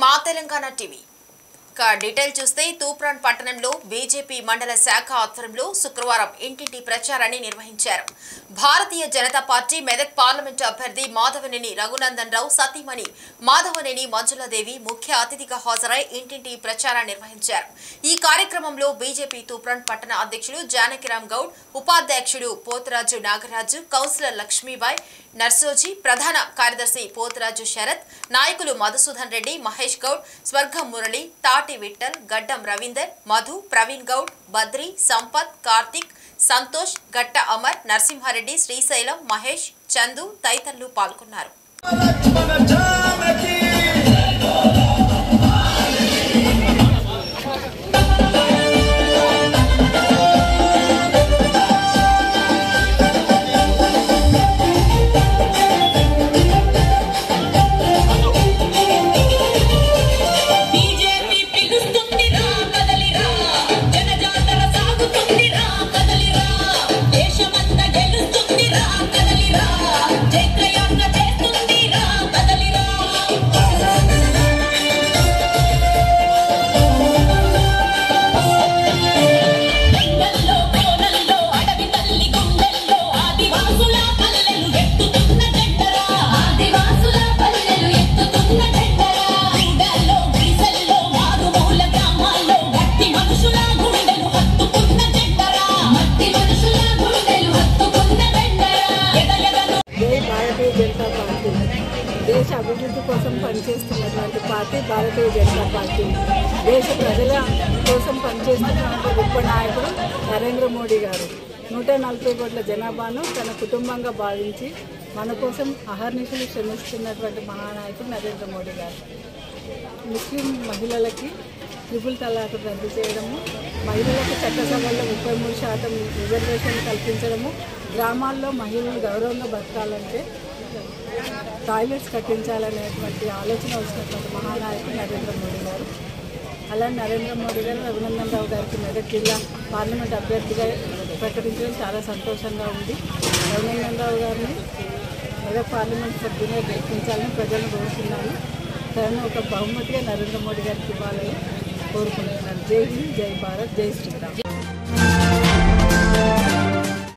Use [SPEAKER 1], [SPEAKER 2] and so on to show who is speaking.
[SPEAKER 1] మా Telangana TV detail చూస్తే తూప్రాన్ పట్టణంలో బీజేపీ మండల శాఖ ఆధ్వర్యంలో శుక్రవారం ఇంటింటి ప్రచారాన్ని నిర్వహించారు. భారతీయ జనతా పార్టీ మెదక్ పార్లమెంటు అభ్యర్థి మాధవనేని రఘునందన్ రావు సతీమణి మాధవనేని మంజులాదేవి ముఖ్య అతిథిగా హాజరై ఇంటింటి ప్రచారాన్ని నిర్వహించారు. ఈ కార్యక్రమంలో బీజేపీ తూప్రాన్ పట్టణ అధ్యక్షుడు జానకిరామ్ గౌడ్, ఉపాధ్యక్షుడు పోతరాజు నాగరాజు, కౌన్సిలర్ లక్ష్మీబాయి నర్సోజీ, ప్రధాన కార్యదర్శి పోతరాజు శరత్, నాయకులు మధుసూదన్ రెడ్డి, మహేష్ గౌడ్, స్వర్గం మురళి, తాటి విఠల్, గడ్డం రవీందర్, మధు, ప్రవీణ్ గౌడ్, బద్రి, సంపత్, కార్తిక్, సంతోష్, గట్ట అమర్, నరసింహారెడ్డి, శ్రీశైలం, మహేష్, చందు తదితరులు పాల్గొన్నారు.
[SPEAKER 2] దేశ అభివృద్ధి కోసం పనిచేస్తున్నటువంటి పార్టీ భారతీయ జనతా పార్టీ. దేశ ప్రజల కోసం పనిచేస్తున్నటువంటి గొప్ప నాయకుడు నరేంద్ర మోడీ గారు 140 కోట్ల జనాభాను తన కుటుంబంగా భావించి మన కోసం అహర్నిశలు శ్రమిస్తున్నటువంటి మహానాయకుడు నరేంద్ర మోడీ గారు. ముస్లిం మహిళలకి ట్రిపుల్ తలాక్ రద్దు చేయడము, మహిళలకు చట్టసభల్లో 33% రిజర్వేషన్ కల్పించడము, గ్రామాల్లో మహిళలు గౌరవంగా బతకాలంటే టాయిలెట్స్ కట్టించాలనేటువంటి ఆలోచన వచ్చినటువంటి మహానాయకుడు నరేంద్ర మోడీ గారు. అలాగే నరేంద్ర మోడీ గారు రఘునందన్ రావు గారికి మెదక్ జిల్లా పార్లమెంట్ అభ్యర్థిగా ప్రకటించడం చాలా సంతోషంగా ఉంది. రఘునందన్ రావు గారిని మెదక్ పార్లమెంట్ సభ్యునిగా గెలిపించాలని ప్రజలను కోరుతున్నాను. తనను ఒక బహుమతిగా నరేంద్ర మోడీ గారికి ఇవ్వాలని కోరుకుంటున్నాను. జై హింద్, జై భారత్, జై శ్రీరామ్.